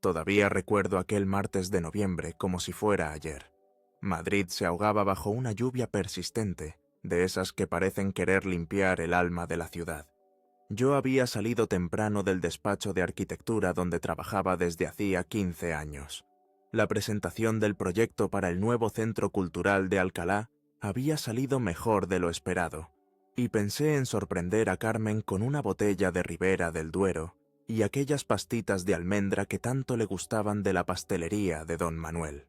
Todavía recuerdo aquel martes de noviembre como si fuera ayer. Madrid se ahogaba bajo una lluvia persistente, de esas que parecen querer limpiar el alma de la ciudad. Yo había salido temprano del despacho de arquitectura donde trabajaba desde hacía 15 años. La presentación del proyecto para el nuevo Centro Cultural de Alcalá había salido mejor de lo esperado, y pensé en sorprender a Carmen con una botella de Ribera del Duero y aquellas pastitas de almendra que tanto le gustaban de la pastelería de don Manuel.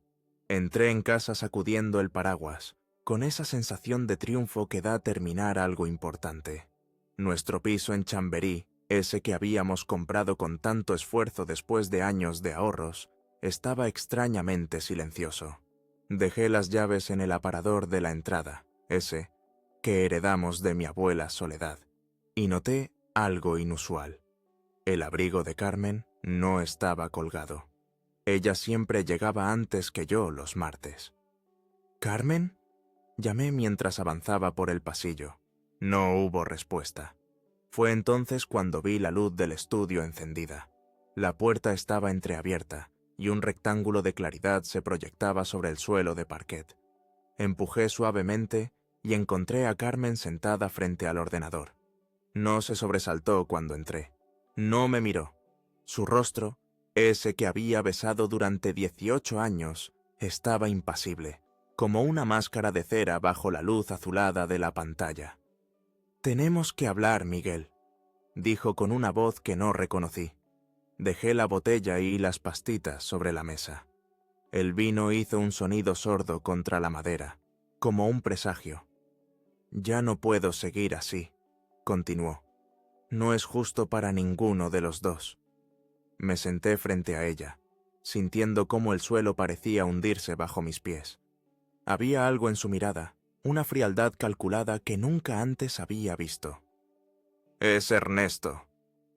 Entré en casa sacudiendo el paraguas, con esa sensación de triunfo que da terminar algo importante. Nuestro piso en Chamberí, ese que habíamos comprado con tanto esfuerzo después de años de ahorros, estaba extrañamente silencioso. Dejé las llaves en el aparador de la entrada, ese que heredamos de mi abuela Soledad, y noté algo inusual. El abrigo de Carmen no estaba colgado. Ella siempre llegaba antes que yo los martes. ¿Carmen?, llamé mientras avanzaba por el pasillo. No hubo respuesta. Fue entonces cuando vi la luz del estudio encendida. La puerta estaba entreabierta y un rectángulo de claridad se proyectaba sobre el suelo de parquet. Empujé suavemente y encontré a Carmen sentada frente al ordenador. No se sobresaltó cuando entré. No me miró. Su rostro, ese que había besado durante 18 años, estaba impasible, como una máscara de cera bajo la luz azulada de la pantalla. «Tenemos que hablar, Miguel», dijo con una voz que no reconocí. Dejé la botella y las pastitas sobre la mesa. El vino hizo un sonido sordo contra la madera, como un presagio. «Ya no puedo seguir así», continuó. «No es justo para ninguno de los dos». Me senté frente a ella, sintiendo cómo el suelo parecía hundirse bajo mis pies. Había algo en su mirada, una frialdad calculada que nunca antes había visto. «Es Ernesto»,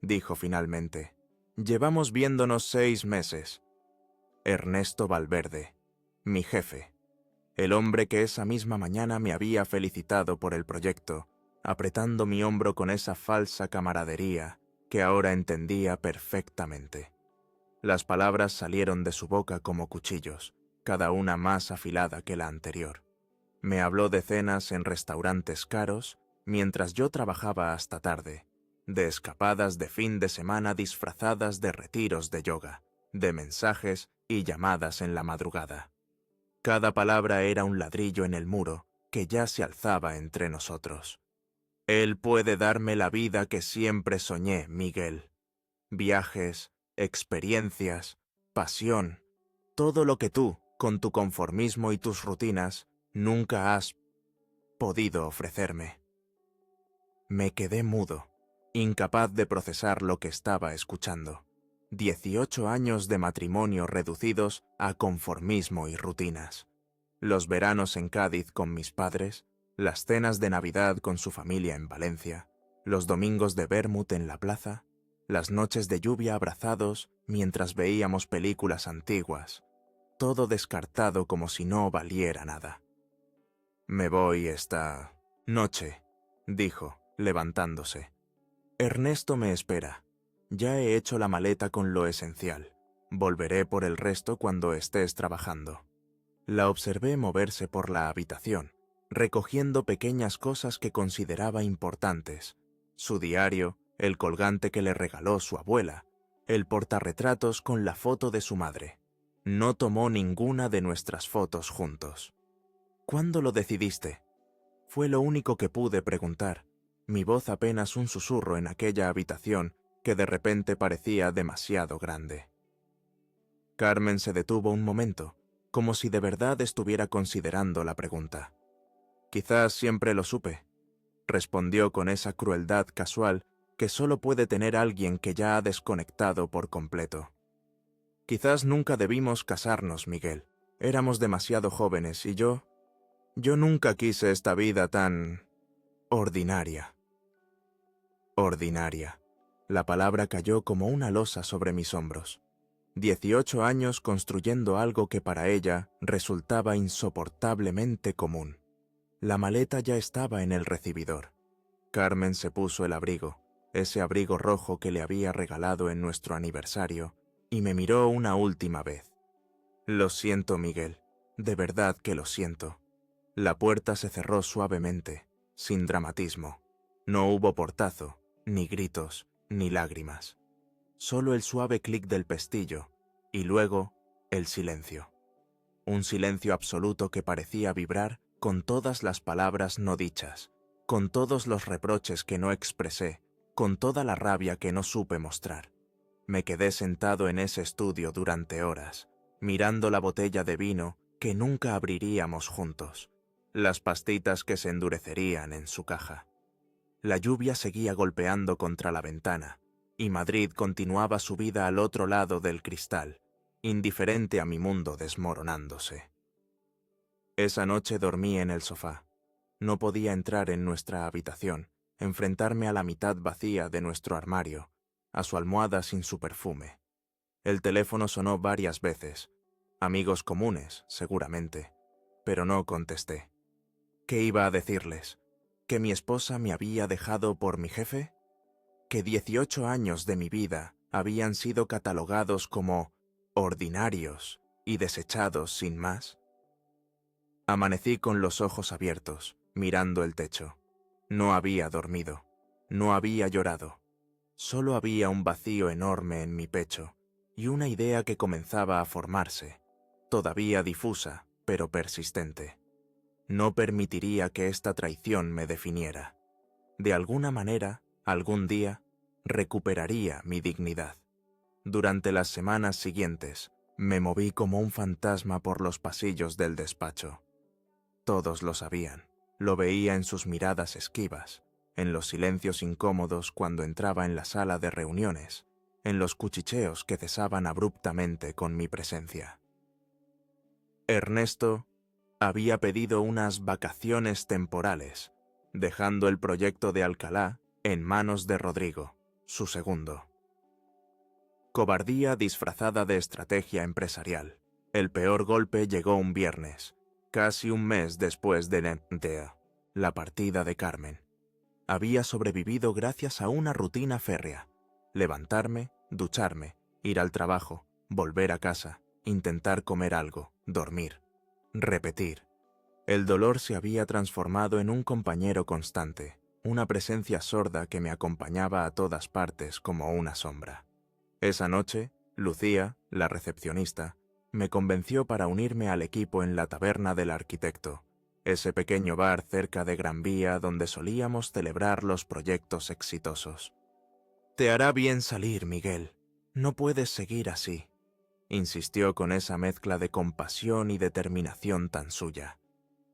dijo finalmente. «Llevamos viéndonos 6 meses. Ernesto Valverde, mi jefe, el hombre que esa misma mañana me había felicitado por el proyecto, apretando mi hombro con esa falsa camaradería que ahora entendía perfectamente. Las palabras salieron de su boca como cuchillos, cada una más afilada que la anterior. Me habló de cenas en restaurantes caros, mientras yo trabajaba hasta tarde, de escapadas de fin de semana disfrazadas de retiros de yoga, de mensajes y llamadas en la madrugada. Cada palabra era un ladrillo en el muro que ya se alzaba entre nosotros. Él puede darme la vida que siempre soñé, Miguel. Viajes, experiencias, pasión, todo lo que tú, con tu conformismo y tus rutinas, nunca has podido ofrecerme. Me quedé mudo, incapaz de procesar lo que estaba escuchando. 18 años de matrimonio reducidos a conformismo y rutinas. Los veranos en Cádiz con mis padres, las cenas de Navidad con su familia en Valencia, los domingos de vermut en la plaza, las noches de lluvia abrazados mientras veíamos películas antiguas, todo descartado como si no valiera nada. «Me voy esta noche», dijo, levantándose. «Ernesto me espera. Ya he hecho la maleta con lo esencial. Volveré por el resto cuando estés trabajando». La observé moverse por la habitación, recogiendo pequeñas cosas que consideraba importantes: su diario, el colgante que le regaló su abuela, el portarretratos con la foto de su madre. No tomó ninguna de nuestras fotos juntos. «¿Cuándo lo decidiste?», fue lo único que pude preguntar, mi voz apenas un susurro en aquella habitación que de repente parecía demasiado grande. Carmen se detuvo un momento, como si de verdad estuviera considerando la pregunta. «Quizás siempre lo supe», respondió con esa crueldad casual que solo puede tener alguien que ya ha desconectado por completo. «Quizás nunca debimos casarnos, Miguel. Éramos demasiado jóvenes y yo nunca quise esta vida tan ordinaria». Ordinaria. La palabra cayó como una losa sobre mis hombros. 18 años construyendo algo que para ella resultaba insoportablemente común. La maleta ya estaba en el recibidor. Carmen se puso el abrigo, ese abrigo rojo que le había regalado en nuestro aniversario, y me miró una última vez. Lo siento, Miguel, de verdad que lo siento. La puerta se cerró suavemente, sin dramatismo. No hubo portazo, ni gritos, ni lágrimas. Solo el suave clic del pestillo, y luego el silencio. Un silencio absoluto que parecía vibrar con todas las palabras no dichas, con todos los reproches que no expresé, con toda la rabia que no supe mostrar. Me quedé sentado en ese estudio durante horas, mirando la botella de vino que nunca abriríamos juntos, las pastitas que se endurecerían en su caja. La lluvia seguía golpeando contra la ventana, y Madrid continuaba su vida al otro lado del cristal, indiferente a mi mundo desmoronándose. Esa noche dormí en el sofá. No podía entrar en nuestra habitación, enfrentarme a la mitad vacía de nuestro armario, a su almohada sin su perfume. El teléfono sonó varias veces. Amigos comunes, seguramente, pero no contesté. ¿Qué iba a decirles? ¿Que mi esposa me había dejado por mi jefe? ¿Que 18 años de mi vida habían sido catalogados como ordinarios y desechados sin más? Amanecí con los ojos abiertos, mirando el techo. No había dormido, no había llorado. Solo había un vacío enorme en mi pecho y una idea que comenzaba a formarse, todavía difusa, pero persistente. No permitiría que esta traición me definiera. De alguna manera, algún día, recuperaría mi dignidad. Durante las semanas siguientes, me moví como un fantasma por los pasillos del despacho. Todos lo sabían, lo veía en sus miradas esquivas, en los silencios incómodos cuando entraba en la sala de reuniones, en los cuchicheos que cesaban abruptamente con mi presencia. Ernesto había pedido unas vacaciones temporales, dejando el proyecto de Alcalá en manos de Rodrigo, su segundo. Cobardía disfrazada de estrategia empresarial. El peor golpe llegó un viernes, casi un mes después de la partida de Carmen. Había sobrevivido gracias a una rutina férrea: levantarme, ducharme, ir al trabajo, volver a casa, intentar comer algo, dormir, repetir. El dolor se había transformado en un compañero constante, una presencia sorda que me acompañaba a todas partes como una sombra. Esa noche, Lucía, la recepcionista, me convenció para unirme al equipo en la taberna del arquitecto, ese pequeño bar cerca de Gran Vía donde solíamos celebrar los proyectos exitosos. «Te hará bien salir, Miguel. No puedes seguir así», insistió con esa mezcla de compasión y determinación tan suya.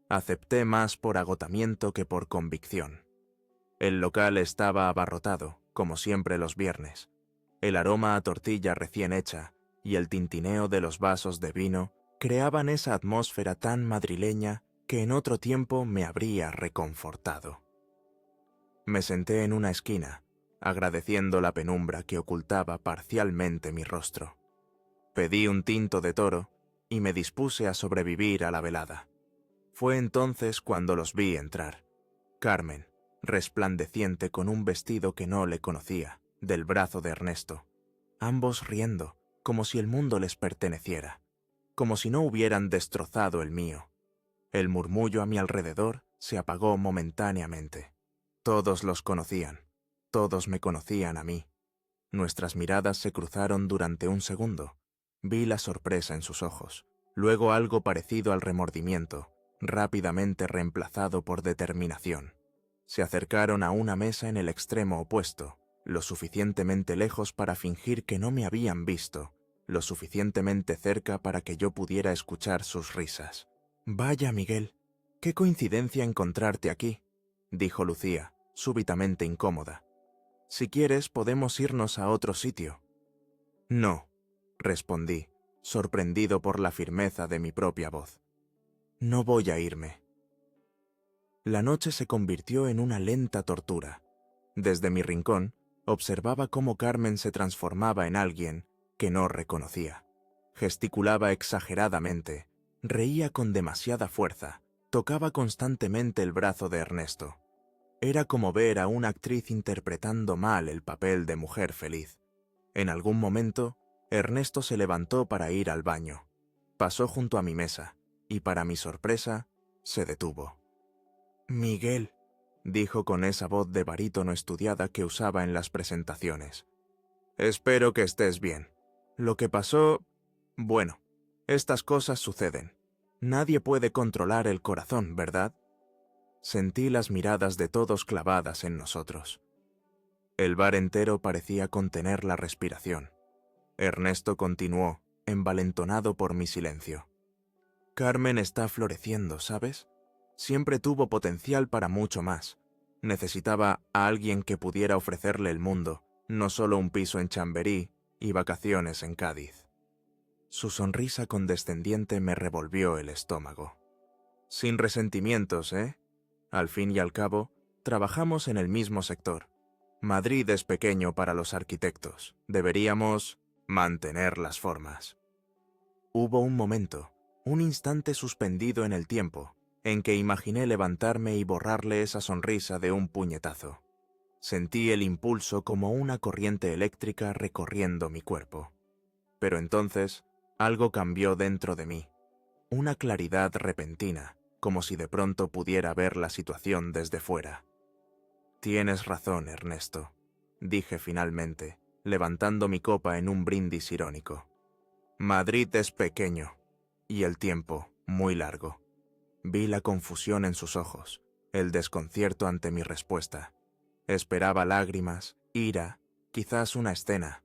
Acepté más por agotamiento que por convicción. El local estaba abarrotado, como siempre los viernes. El aroma a tortilla recién hecha y el tintineo de los vasos de vino creaban esa atmósfera tan madrileña que en otro tiempo me habría reconfortado. Me senté en una esquina, agradeciendo la penumbra que ocultaba parcialmente mi rostro. Pedí un tinto de toro y me dispuse a sobrevivir a la velada. Fue entonces cuando los vi entrar. Carmen, resplandeciente con un vestido que no le conocía, del brazo de Ernesto. Ambos riendo, como si el mundo les perteneciera, como si no hubieran destrozado el mío. El murmullo a mi alrededor se apagó momentáneamente. Todos los conocían, todos me conocían a mí. Nuestras miradas se cruzaron durante un segundo. Vi la sorpresa en sus ojos, luego algo parecido al remordimiento, rápidamente reemplazado por determinación. Se acercaron a una mesa en el extremo opuesto, lo suficientemente lejos para fingir que no me habían visto, lo suficientemente cerca para que yo pudiera escuchar sus risas. «Vaya, Miguel, qué coincidencia encontrarte aquí», dijo Lucía, súbitamente incómoda. «Si quieres, podemos irnos a otro sitio». «No», respondí, sorprendido por la firmeza de mi propia voz. «No voy a irme». La noche se convirtió en una lenta tortura. Desde mi rincón, observaba cómo Carmen se transformaba en alguien que no reconocía. Gesticulaba exageradamente, reía con demasiada fuerza, tocaba constantemente el brazo de Ernesto. Era como ver a una actriz interpretando mal el papel de mujer feliz. En algún momento, Ernesto se levantó para ir al baño. Pasó junto a mi mesa, y para mi sorpresa, se detuvo. «Miguel», dijo con esa voz de barítono estudiada que usaba en las presentaciones. «Espero que estés bien. Lo que pasó... Bueno, estas cosas suceden. Nadie puede controlar el corazón, ¿verdad?» Sentí las miradas de todos clavadas en nosotros. El bar entero parecía contener la respiración. Ernesto continuó, envalentonado por mi silencio. «Carmen está floreciendo, ¿sabes? Siempre tuvo potencial para mucho más. Necesitaba a alguien que pudiera ofrecerle el mundo, no solo un piso en Chamberí y vacaciones en Cádiz». Su sonrisa condescendiente me revolvió el estómago. «Sin resentimientos, ¿eh? Al fin y al cabo, trabajamos en el mismo sector. Madrid es pequeño para los arquitectos. Deberíamos mantener las formas». Hubo un momento, un instante suspendido en el tiempo, en que imaginé levantarme y borrarle esa sonrisa de un puñetazo. Sentí el impulso como una corriente eléctrica recorriendo mi cuerpo. Pero entonces, algo cambió dentro de mí. Una claridad repentina, como si de pronto pudiera ver la situación desde fuera. «Tienes razón, Ernesto», dije finalmente, levantando mi copa en un brindis irónico. «Madrid es pequeño, y el tiempo muy largo». Vi la confusión en sus ojos, el desconcierto ante mi respuesta. Esperaba lágrimas, ira, quizás una escena.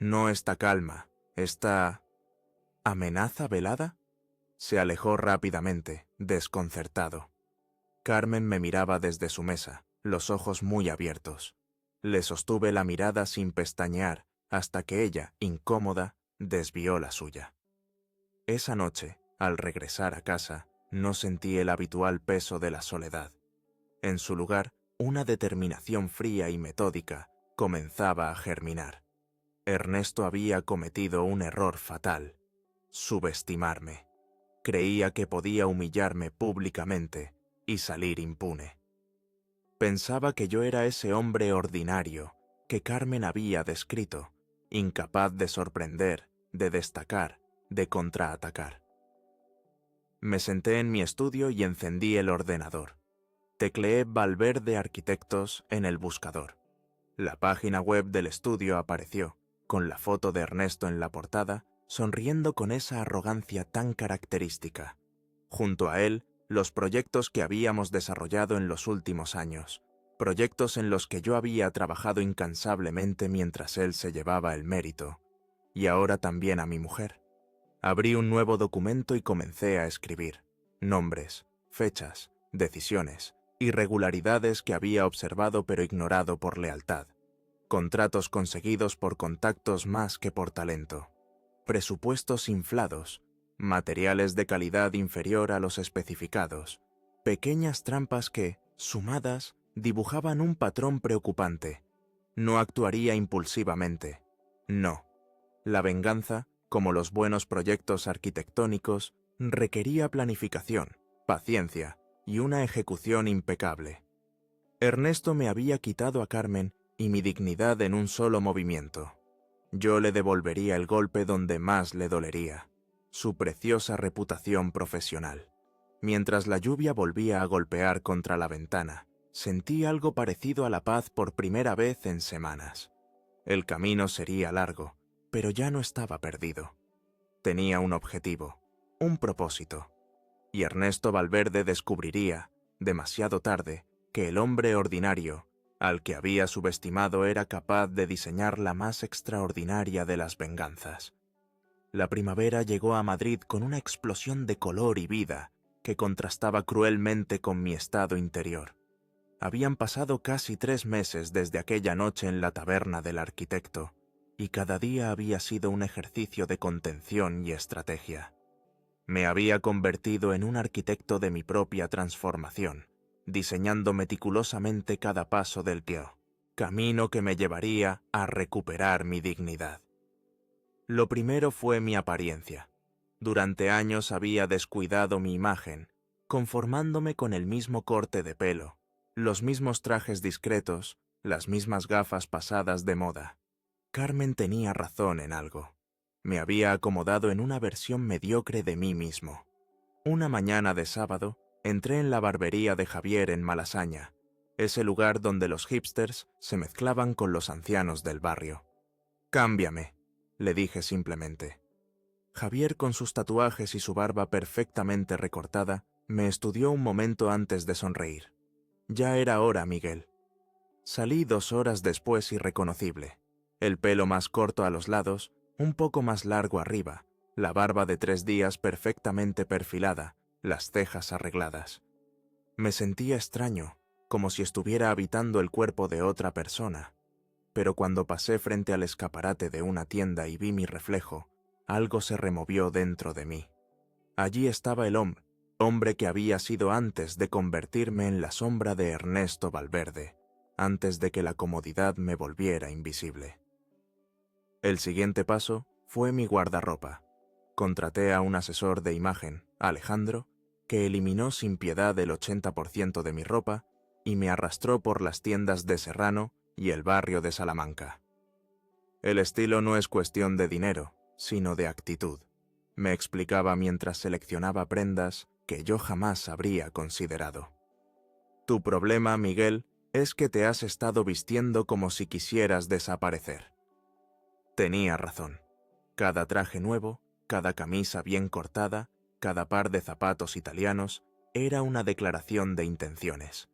No esta calma, esta... ¿amenaza velada? Se alejó rápidamente, desconcertado. Carmen me miraba desde su mesa, los ojos muy abiertos. Le sostuve la mirada sin pestañear hasta que ella, incómoda, desvió la suya. Esa noche, al regresar a casa, no sentí el habitual peso de la soledad. En su lugar, una determinación fría y metódica comenzaba a germinar. Ernesto había cometido un error fatal: subestimarme. Creía que podía humillarme públicamente y salir impune. Pensaba que yo era ese hombre ordinario que Carmen había descrito, incapaz de sorprender, de destacar, de contraatacar. Me senté en mi estudio y encendí el ordenador. Tecleé Valverde Arquitectos en el buscador. La página web del estudio apareció, con la foto de Ernesto en la portada, sonriendo con esa arrogancia tan característica. Junto a él, los proyectos que habíamos desarrollado en los últimos años, proyectos en los que yo había trabajado incansablemente mientras él se llevaba el mérito, y ahora también a mi mujer. Abrí un nuevo documento y comencé a escribir nombres, fechas, decisiones, irregularidades que había observado pero ignorado por lealtad, contratos conseguidos por contactos más que por talento, presupuestos inflados, materiales de calidad inferior a los especificados, pequeñas trampas que, sumadas, dibujaban un patrón preocupante. No actuaría impulsivamente. No. La venganza, como los buenos proyectos arquitectónicos, requería planificación, paciencia y una ejecución impecable. Ernesto me había quitado a Carmen y mi dignidad en un solo movimiento. Yo le devolvería el golpe donde más le dolería: su preciosa reputación profesional. Mientras la lluvia volvía a golpear contra la ventana, sentí algo parecido a la paz por primera vez en semanas. El camino sería largo, pero ya no estaba perdido. Tenía un objetivo, un propósito. Y Ernesto Valverde descubriría, demasiado tarde, que el hombre ordinario, al que había subestimado, era capaz de diseñar la más extraordinaria de las venganzas. La primavera llegó a Madrid con una explosión de color y vida que contrastaba cruelmente con mi estado interior. Habían pasado casi 3 meses desde aquella noche en la taberna del arquitecto, y cada día había sido un ejercicio de contención y estrategia. Me había convertido en un arquitecto de mi propia transformación, diseñando meticulosamente cada paso del camino que me llevaría a recuperar mi dignidad. Lo primero fue mi apariencia. Durante años había descuidado mi imagen, conformándome con el mismo corte de pelo, los mismos trajes discretos, las mismas gafas pasadas de moda. Carmen tenía razón en algo. Me había acomodado en una versión mediocre de mí mismo. Una mañana de sábado, entré en la barbería de Javier en Malasaña, ese lugar donde los hipsters se mezclaban con los ancianos del barrio. «Cámbiame», le dije simplemente. Javier, con sus tatuajes y su barba perfectamente recortada, me estudió un momento antes de sonreír. Ya era hora, Miguel. Salí 2 horas después irreconocible. El pelo más corto a los lados, un poco más largo arriba, la barba de 3 días perfectamente perfilada, las cejas arregladas. Me sentía extraño, como si estuviera habitando el cuerpo de otra persona. Pero cuando pasé frente al escaparate de una tienda y vi mi reflejo, algo se removió dentro de mí. Allí estaba el hombre que había sido antes de convertirme en la sombra de Ernesto Valverde, antes de que la comodidad me volviera invisible. El siguiente paso fue mi guardarropa. Contraté a un asesor de imagen, Alejandro, que eliminó sin piedad el 80% de mi ropa y me arrastró por las tiendas de Serrano y el barrio de Salamanca. El estilo no es cuestión de dinero, sino de actitud, me explicaba mientras seleccionaba prendas que yo jamás habría considerado. Tu problema, Miguel, es que te has estado vistiendo como si quisieras desaparecer. Tenía razón. Cada traje nuevo, cada camisa bien cortada, cada par de zapatos italianos, era una declaración de intenciones.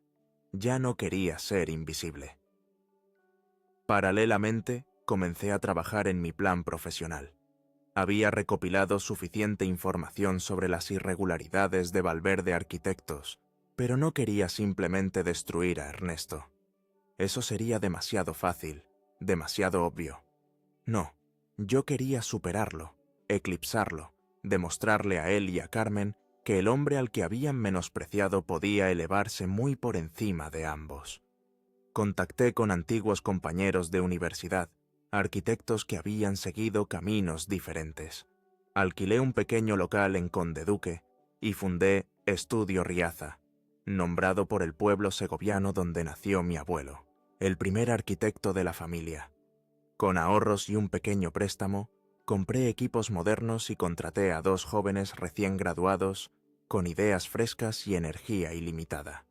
Ya no quería ser invisible. Paralelamente, comencé a trabajar en mi plan profesional. Había recopilado suficiente información sobre las irregularidades de Valverde Arquitectos, pero no quería simplemente destruir a Ernesto. Eso sería demasiado fácil, demasiado obvio. No, yo quería superarlo, eclipsarlo, demostrarle a él y a Carmen que el hombre al que habían menospreciado podía elevarse muy por encima de ambos. Contacté con antiguos compañeros de universidad, arquitectos que habían seguido caminos diferentes. Alquilé un pequeño local en Conde Duque y fundé Estudio Riaza, nombrado por el pueblo segoviano donde nació mi abuelo, el primer arquitecto de la familia. Con ahorros y un pequeño préstamo, compré equipos modernos y contraté a 2 jóvenes recién graduados con ideas frescas y energía ilimitada.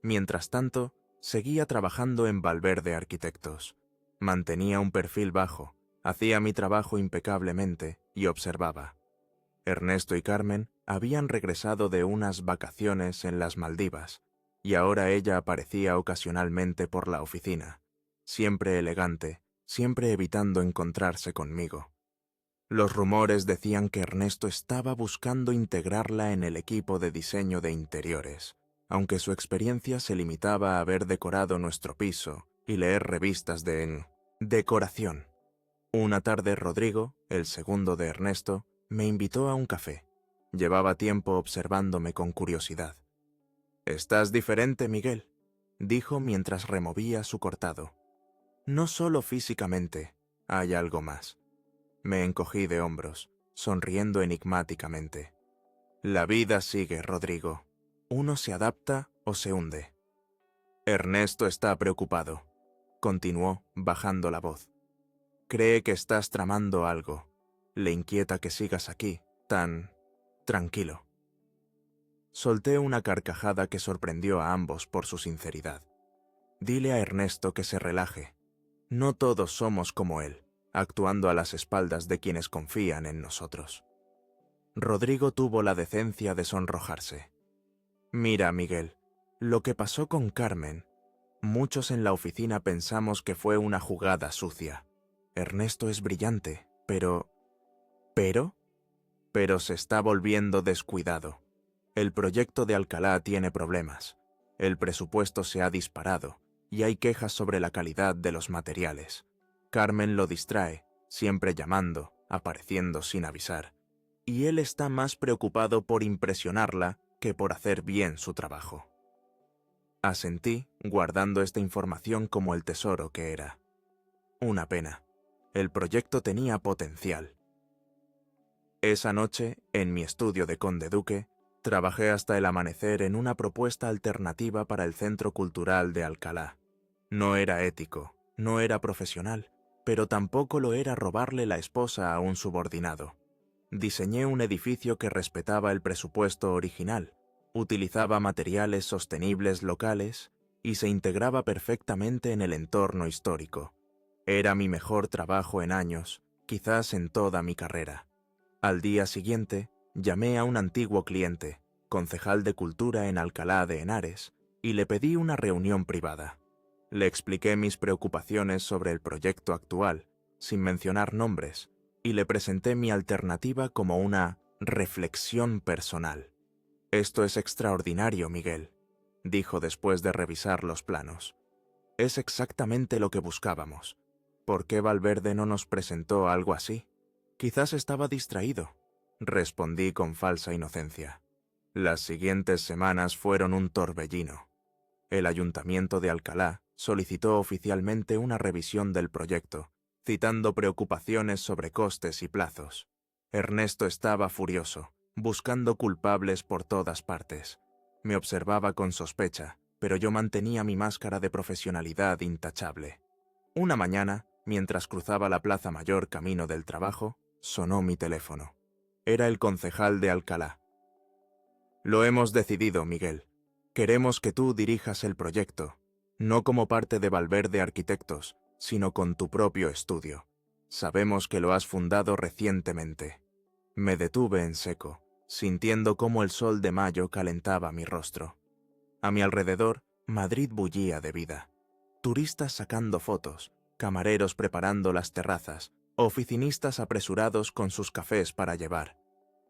Mientras tanto, seguía trabajando en Valverde Arquitectos. Mantenía un perfil bajo, hacía mi trabajo impecablemente y observaba. Ernesto y Carmen habían regresado de unas vacaciones en las Maldivas, y ahora ella aparecía ocasionalmente por la oficina, siempre elegante, siempre evitando encontrarse conmigo. Los rumores decían que Ernesto estaba buscando integrarla en el equipo de diseño de interiores, aunque su experiencia se limitaba a haber decorado nuestro piso y leer revistas de decoración. Una tarde Rodrigo, el segundo de Ernesto, me invitó a un café. Llevaba tiempo observándome con curiosidad. «Estás diferente, Miguel», dijo mientras removía su cortado. «No solo físicamente, hay algo más». Me encogí de hombros, sonriendo enigmáticamente. La vida sigue, Rodrigo. Uno se adapta o se hunde. Ernesto está preocupado, continuó, bajando la voz. Cree que estás tramando algo. Le inquieta que sigas aquí, tan tranquilo. Solté una carcajada que sorprendió a ambos por su sinceridad. Dile a Ernesto que se relaje. No todos somos como él, actuando a las espaldas de quienes confían en nosotros. Rodrigo tuvo la decencia de sonrojarse. Mira, Miguel, lo que pasó con Carmen, muchos en la oficina pensamos que fue una jugada sucia. Ernesto es brillante, pero se está volviendo descuidado. El proyecto de Alcalá tiene problemas. El presupuesto se ha disparado y hay quejas sobre la calidad de los materiales. Carmen lo distrae, siempre llamando, apareciendo sin avisar. Y él está más preocupado por impresionarla que por hacer bien su trabajo. Asentí, guardando esta información como el tesoro que era. Una pena. El proyecto tenía potencial. Esa noche, en mi estudio de Conde Duque, trabajé hasta el amanecer en una propuesta alternativa para el Centro Cultural de Alcalá. No era ético, no era profesional, pero tampoco lo era robarle la esposa a un subordinado. Diseñé un edificio que respetaba el presupuesto original, utilizaba materiales sostenibles locales y se integraba perfectamente en el entorno histórico. Era mi mejor trabajo en años, quizás en toda mi carrera. Al día siguiente, llamé a un antiguo cliente, concejal de Cultura en Alcalá de Henares, y le pedí una reunión privada. Le expliqué mis preocupaciones sobre el proyecto actual, sin mencionar nombres, y le presenté mi alternativa como una reflexión personal. «Esto es extraordinario, Miguel», dijo después de revisar los planos. «Es exactamente lo que buscábamos. ¿Por qué Valverde no nos presentó algo así? Quizás estaba distraído», respondí con falsa inocencia. Las siguientes semanas fueron un torbellino. El Ayuntamiento de Alcalá solicitó oficialmente una revisión del proyecto, citando preocupaciones sobre costes y plazos. Ernesto estaba furioso, buscando culpables por todas partes. Me observaba con sospecha, pero yo mantenía mi máscara de profesionalidad intachable. Una mañana, mientras cruzaba la Plaza Mayor camino del trabajo, sonó mi teléfono. Era el concejal de Alcalá. «Lo hemos decidido, Miguel. Queremos que tú dirijas el proyecto, no como parte de Valverde Arquitectos, sino con tu propio estudio. Sabemos que lo has fundado recientemente». Me detuve en seco, sintiendo cómo el sol de mayo calentaba mi rostro. A mi alrededor, Madrid bullía de vida. Turistas sacando fotos, camareros preparando las terrazas, oficinistas apresurados con sus cafés para llevar.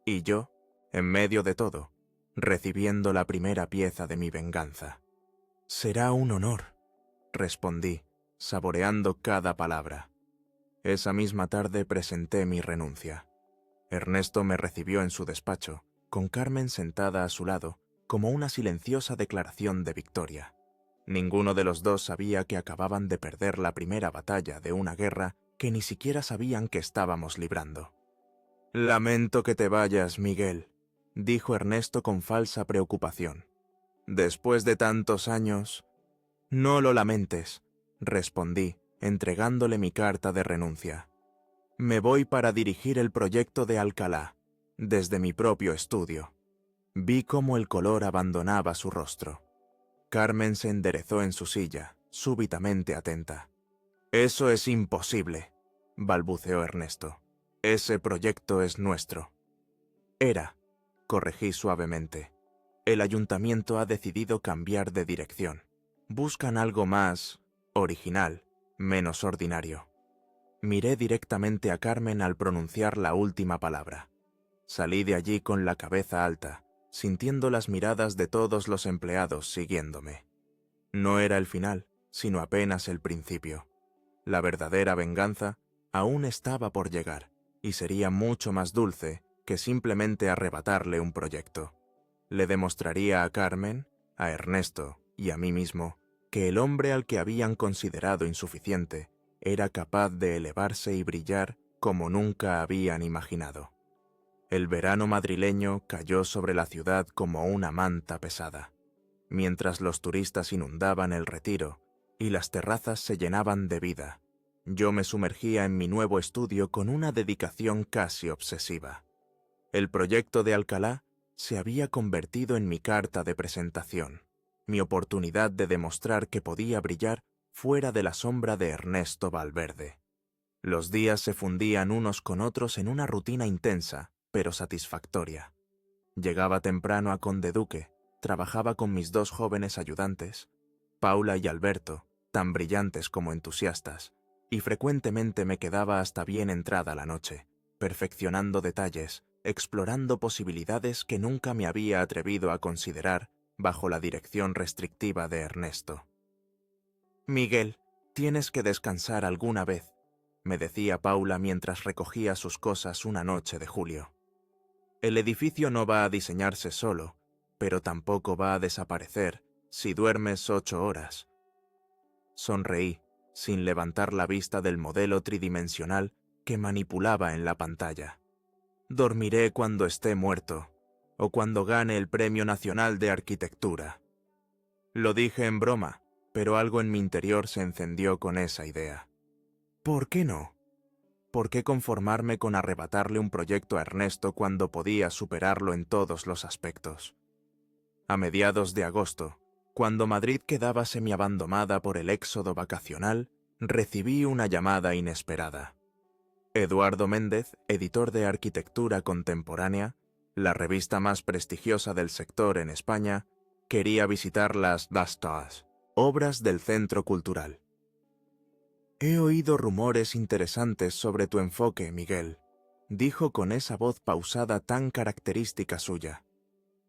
Y yo, en medio de todo, recibiendo la primera pieza de mi venganza. «Será un honor», respondí, saboreando cada palabra. Esa misma tarde presenté mi renuncia. Ernesto me recibió en su despacho, con Carmen sentada a su lado, como una silenciosa declaración de victoria. Ninguno de los dos sabía que acababan de perder la primera batalla de una guerra que ni siquiera sabían que estábamos librando. «Lamento que te vayas, Miguel», dijo Ernesto con falsa preocupación. «Después de tantos años...». «No lo lamentes», respondí, entregándole mi carta de renuncia. «Me voy para dirigir el proyecto de Alcalá, desde mi propio estudio». Vi cómo el color abandonaba su rostro. Carmen se enderezó en su silla, súbitamente atenta. «Eso es imposible», balbuceó Ernesto. «Ese proyecto es nuestro». «Era», corregí suavemente. «El ayuntamiento ha decidido cambiar de dirección. Buscan algo más original, menos ordinario». Miré directamente a Carmen al pronunciar la última palabra. Salí de allí con la cabeza alta, sintiendo las miradas de todos los empleados siguiéndome. No era el final, sino apenas el principio. La verdadera venganza aún estaba por llegar, y sería mucho más dulce que simplemente arrebatarle un proyecto. Le demostraría a Carmen, a Ernesto y a mí mismo que el hombre al que habían considerado insuficiente era capaz de elevarse y brillar como nunca habían imaginado. El verano madrileño cayó sobre la ciudad como una manta pesada, mientras los turistas inundaban el Retiro y las terrazas se llenaban de vida. Yo me sumergía en mi nuevo estudio con una dedicación casi obsesiva. El proyecto de Alcalá se había convertido en mi carta de presentación, mi oportunidad de demostrar que podía brillar fuera de la sombra de Ernesto Valverde. Los días se fundían unos con otros en una rutina intensa, pero satisfactoria. Llegaba temprano a Conde-Duque, trabajaba con mis dos jóvenes ayudantes, Paula y Alberto, tan brillantes como entusiastas, y frecuentemente me quedaba hasta bien entrada la noche, perfeccionando detalles, explorando posibilidades que nunca me había atrevido a considerar bajo la dirección restrictiva de Ernesto. «Miguel, tienes que descansar alguna vez», me decía Paula mientras recogía sus cosas una noche de julio. «El edificio no va a diseñarse solo, pero tampoco va a desaparecer si duermes 8 horas». Sonreí, sin levantar la vista del modelo tridimensional que manipulaba en la pantalla. «Dormiré cuando esté muerto, o cuando gane el Premio Nacional de Arquitectura». Lo dije en broma, pero algo en mi interior se encendió con esa idea. ¿Por qué no? ¿Por qué conformarme con arrebatarle un proyecto a Ernesto cuando podía superarlo en todos los aspectos? A mediados de agosto, cuando Madrid quedaba semiabandonada por el éxodo vacacional, recibí una llamada inesperada. Eduardo Méndez, editor de Arquitectura Contemporánea, la revista más prestigiosa del sector en España, quería visitar las Dastas, obras del Centro Cultural. «He oído rumores interesantes sobre tu enfoque, Miguel», dijo con esa voz pausada tan característica suya.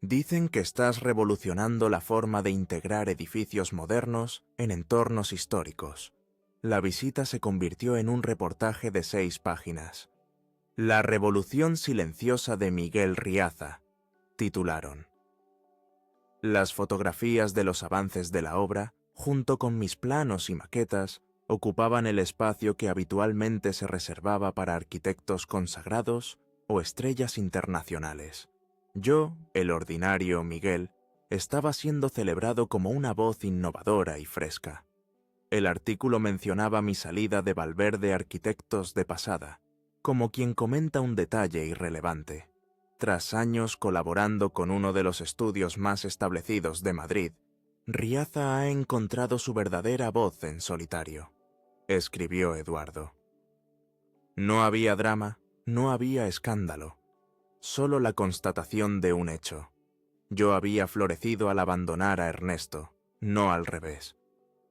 «Dicen que estás revolucionando la forma de integrar edificios modernos en entornos históricos». La visita se convirtió en un reportaje de 6 páginas. «La revolución silenciosa de Miguel Riaza», titularon. Las fotografías de los avances de la obra, junto con mis planos y maquetas, ocupaban el espacio que habitualmente se reservaba para arquitectos consagrados o estrellas internacionales. Yo, el ordinario Miguel, estaba siendo celebrado como una voz innovadora y fresca. El artículo mencionaba mi salida de Valverde Arquitectos de pasada, como quien comenta un detalle irrelevante. Tras años colaborando con uno de los estudios más establecidos de Madrid, Riaza ha encontrado su verdadera voz en solitario, escribió Eduardo. No había drama, no había escándalo, solo la constatación de un hecho. Yo había florecido al abandonar a Ernesto, no al revés.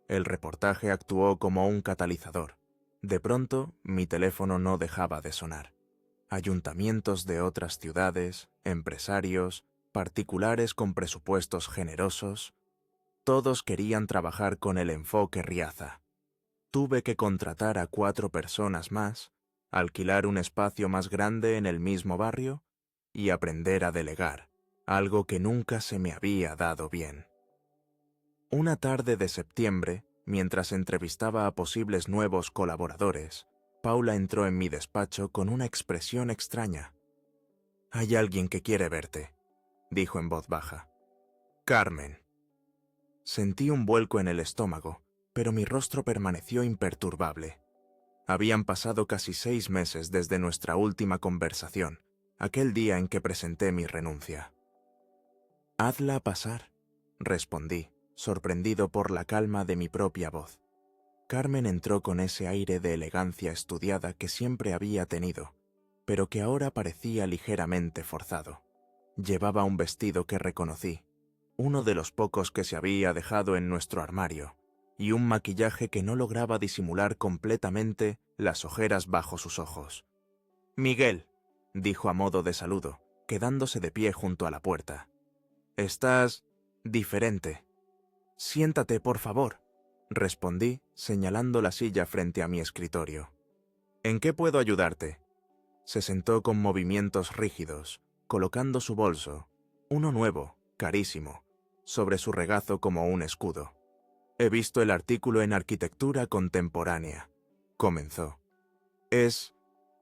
El reportaje actuó como un catalizador. De pronto, mi teléfono no dejaba de sonar. Ayuntamientos de otras ciudades, empresarios, particulares con presupuestos generosos, todos querían trabajar con el enfoque Riaza. Tuve que contratar a 4 personas más, alquilar un espacio más grande en el mismo barrio y aprender a delegar, algo que nunca se me había dado bien. Una tarde de septiembre, mientras entrevistaba a posibles nuevos colaboradores, Paula entró en mi despacho con una expresión extraña. «Hay alguien que quiere verte», dijo en voz baja. «Carmen». Sentí un vuelco en el estómago, pero mi rostro permaneció imperturbable. Habían pasado casi 6 meses desde nuestra última conversación, aquel día en que presenté mi renuncia. «Hazla pasar», respondí, sorprendido por la calma de mi propia voz. Carmen entró con ese aire de elegancia estudiada que siempre había tenido, pero que ahora parecía ligeramente forzado. Llevaba un vestido que reconocí, uno de los pocos que se había dejado en nuestro armario, y un maquillaje que no lograba disimular completamente las ojeras bajo sus ojos. «Miguel», dijo a modo de saludo, quedándose de pie junto a la puerta. «Estás diferente. Siéntate, por favor», respondí, señalando la silla frente a mi escritorio. «¿En qué puedo ayudarte?». Se sentó con movimientos rígidos, colocando su bolso, uno nuevo, carísimo, sobre su regazo como un escudo. «He visto el artículo en Arquitectura Contemporánea», comenzó. «Es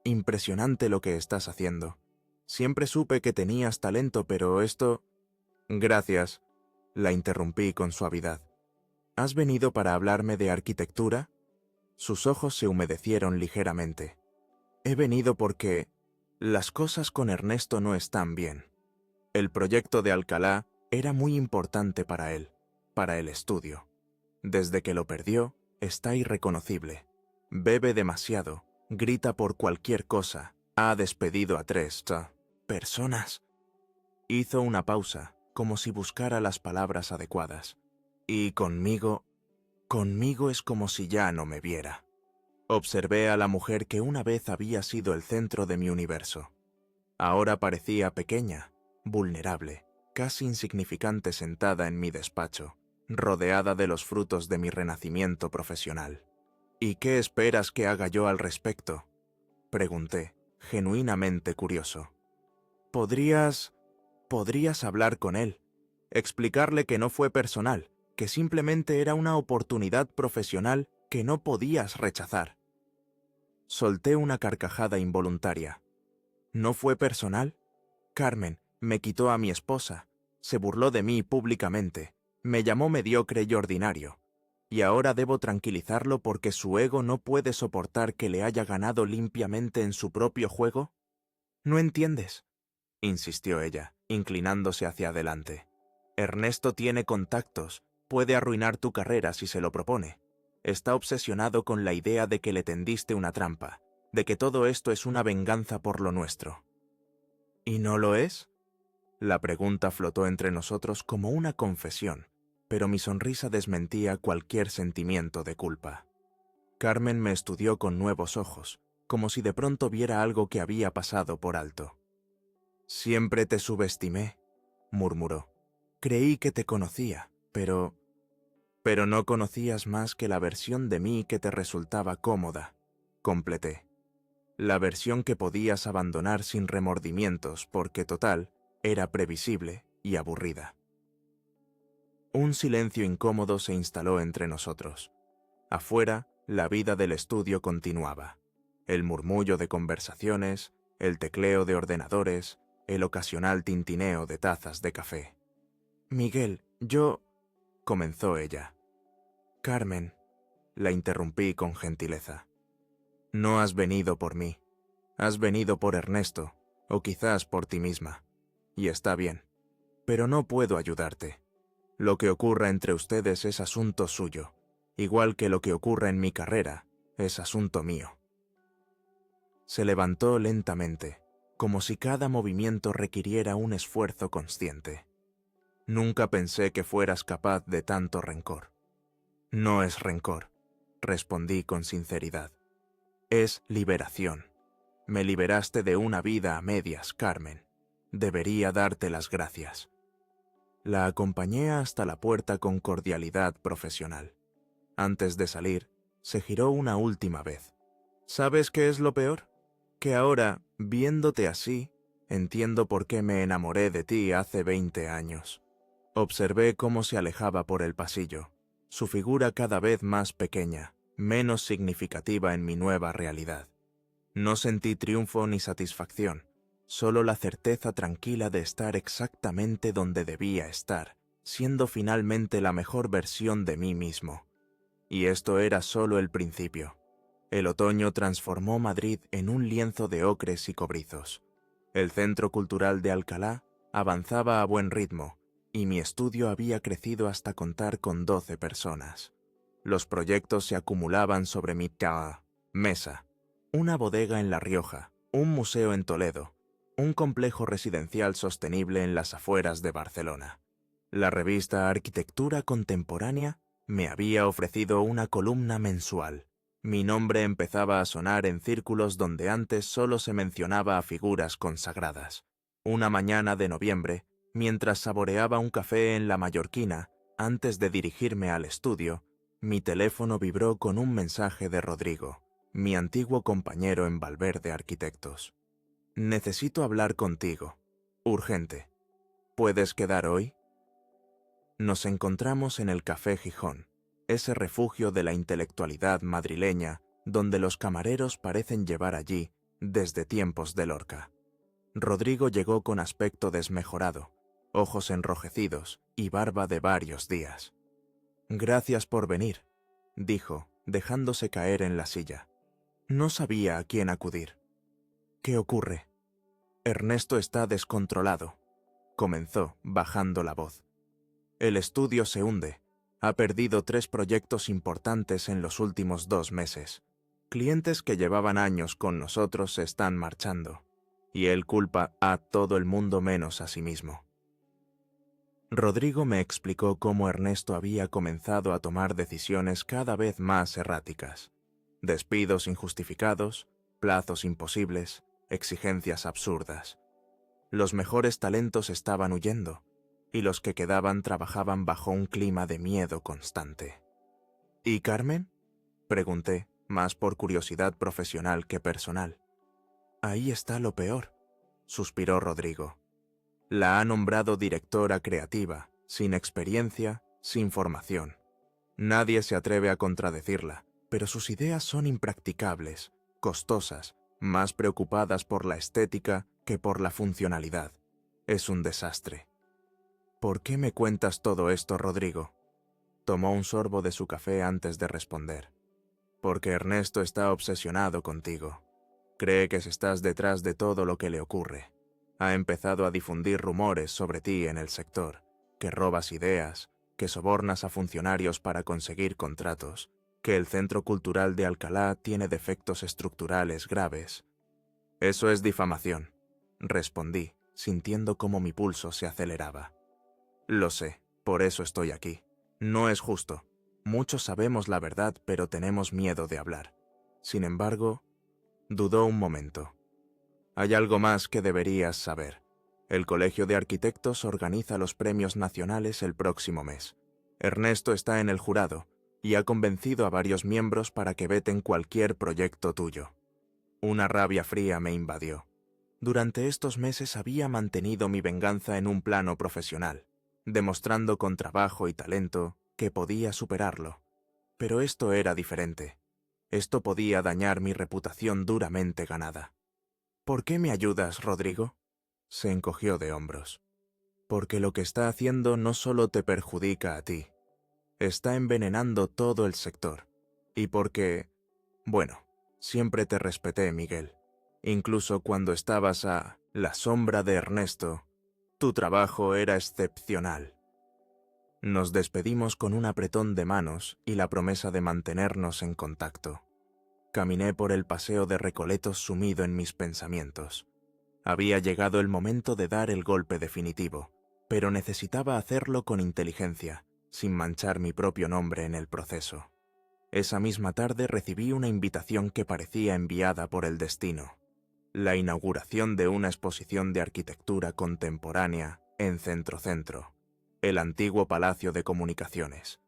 impresionante lo que estás haciendo. Siempre supe que tenías talento, pero esto...». «Gracias», la interrumpí con suavidad. «¿Has venido para hablarme de arquitectura?». Sus ojos se humedecieron ligeramente. «He venido porque las cosas con Ernesto no están bien. El proyecto de Alcalá era muy importante para él, para el estudio. Desde que lo perdió, está irreconocible. Bebe demasiado, grita por cualquier cosa, ha despedido a 3 personas». Hizo una pausa, como si buscara las palabras adecuadas. «Y conmigo es como si ya no me viera». Observé a la mujer que una vez había sido el centro de mi universo. Ahora parecía pequeña, vulnerable, casi insignificante sentada en mi despacho, rodeada de los frutos de mi renacimiento profesional. «¿Y qué esperas que haga yo al respecto?», pregunté, genuinamente curioso. «Podrías hablar con él, explicarle que no fue personal, que simplemente era una oportunidad profesional que no podías rechazar». Solté una carcajada involuntaria. «¿No fue personal? Carmen me quitó a mi esposa, se burló de mí públicamente, me llamó mediocre y ordinario. y ahora debo tranquilizarlo porque su ego no puede soportar que le haya ganado limpiamente en su propio juego. ¿No entiendes?, insistió ella, inclinándose hacia adelante. Ernesto tiene contactos, puede arruinar tu carrera si se lo propone. Está obsesionado con la idea de que le tendiste una trampa, de que todo esto es una venganza por lo nuestro. ¿Y no lo es? La pregunta flotó entre nosotros como una confesión, pero mi sonrisa desmentía cualquier sentimiento de culpa. Carmen me estudió con nuevos ojos, como si de pronto viera algo que había pasado por alto. «Siempre te subestimé», murmuró. «Creí que te conocía, pero no conocías más que la versión de mí que te resultaba cómoda», completé. La versión que podías abandonar sin remordimientos porque, total, era previsible y aburrida. Un silencio incómodo se instaló entre nosotros. Afuera, la vida del estudio continuaba. El murmullo de conversaciones, el tecleo de ordenadores, el ocasional tintineo de tazas de café. «Miguel, yo...», comenzó ella. «Carmen», la interrumpí con gentileza. «No has venido por mí. Has venido por Ernesto, o quizás por ti misma. Y está bien. Pero no puedo ayudarte. Lo que ocurra entre ustedes es asunto suyo, igual que lo que ocurra en mi carrera es asunto mío». Se levantó lentamente, como si cada movimiento requiriera un esfuerzo consciente. «Nunca pensé que fueras capaz de tanto rencor». «No es rencor», respondí con sinceridad. «Es liberación. Me liberaste de una vida a medias, Carmen. Debería darte las gracias». La acompañé hasta la puerta con cordialidad profesional. Antes de salir, se giró una última vez. «¿Sabes qué es lo peor? Que ahora, viéndote así, entiendo por qué me enamoré de ti hace 20 años». Observé cómo se alejaba por el pasillo, su figura cada vez más pequeña, menos significativa en mi nueva realidad. No sentí triunfo ni satisfacción, solo la certeza tranquila de estar exactamente donde debía estar, siendo finalmente la mejor versión de mí mismo. Y esto era solo el principio. El otoño transformó Madrid en un lienzo de ocres y cobrizos. El Centro Cultural de Alcalá avanzaba a buen ritmo, y mi estudio había crecido hasta contar con 12 personas. Los proyectos se acumulaban sobre mi mesa. Una bodega en La Rioja, un museo en Toledo, un complejo residencial sostenible en las afueras de Barcelona. La revista Arquitectura Contemporánea me había ofrecido una columna mensual. Mi nombre empezaba a sonar en círculos donde antes solo se mencionaba a figuras consagradas. Una mañana de noviembre, mientras saboreaba un café en La Mallorquina, antes de dirigirme al estudio, mi teléfono vibró con un mensaje de Rodrigo, mi antiguo compañero en Valverde Arquitectos. «Necesito hablar contigo. Urgente. ¿Puedes quedar hoy?». Nos encontramos en el Café Gijón, ese refugio de la intelectualidad madrileña donde los camareros parecen llevar allí desde tiempos de Lorca. Rodrigo llegó con aspecto desmejorado, ojos enrojecidos y barba de varios días. «Gracias por venir», dijo, dejándose caer en la silla. No sabía a quién acudir. «¿Qué ocurre?». «Ernesto está descontrolado», comenzó, bajando la voz. «El estudio se hunde. Ha perdido 3 proyectos importantes en los últimos 2 meses. Clientes que llevaban años con nosotros se están marchando. Y él culpa a todo el mundo menos a sí mismo». Rodrigo me explicó cómo Ernesto había comenzado a tomar decisiones cada vez más erráticas. Despidos injustificados, plazos imposibles, exigencias absurdas. Los mejores talentos estaban huyendo, y los que quedaban trabajaban bajo un clima de miedo constante. «¿Y Carmen?», pregunté, más por curiosidad profesional que personal. «Ahí está lo peor», suspiró Rodrigo. «La ha nombrado directora creativa, sin experiencia, sin formación. Nadie se atreve a contradecirla, pero sus ideas son impracticables, costosas, más preocupadas por la estética que por la funcionalidad. Es un desastre». «¿Por qué me cuentas todo esto, Rodrigo?». Tomó un sorbo de su café antes de responder. Porque Ernesto está obsesionado contigo. Cree que estás detrás de todo lo que le ocurre. Ha empezado a difundir rumores sobre ti en el sector, que robas ideas, que sobornas a funcionarios para conseguir contratos, que el Centro Cultural de Alcalá tiene defectos estructurales graves. Eso es difamación, respondí, sintiendo cómo mi pulso se aceleraba. Lo sé, por eso estoy aquí. No es justo. Muchos sabemos la verdad, pero tenemos miedo de hablar. Sin embargo, dudó un momento. Hay algo más que deberías saber. El Colegio de Arquitectos organiza los premios nacionales el próximo mes. Ernesto está en el jurado y ha convencido a varios miembros para que veten cualquier proyecto tuyo. Una rabia fría me invadió. Durante estos meses había mantenido mi venganza en un plano profesional, demostrando con trabajo y talento que podía superarlo. Pero esto era diferente. Esto podía dañar mi reputación duramente ganada. ¿Por qué me ayudas, Rodrigo? Se encogió de hombros. Porque lo que está haciendo no solo te perjudica a ti, está envenenando todo el sector. Y porque, bueno, siempre te respeté, Miguel. Incluso cuando estabas a la sombra de Ernesto, tu trabajo era excepcional. Nos despedimos con un apretón de manos y la promesa de mantenernos en contacto. Caminé por el paseo de Recoletos sumido en mis pensamientos. Había llegado el momento de dar el golpe definitivo, pero necesitaba hacerlo con inteligencia, sin manchar mi propio nombre en el proceso. Esa misma tarde recibí una invitación que parecía enviada por el destino. La inauguración de una exposición de arquitectura contemporánea en Centro, el antiguo Palacio de Comunicaciones.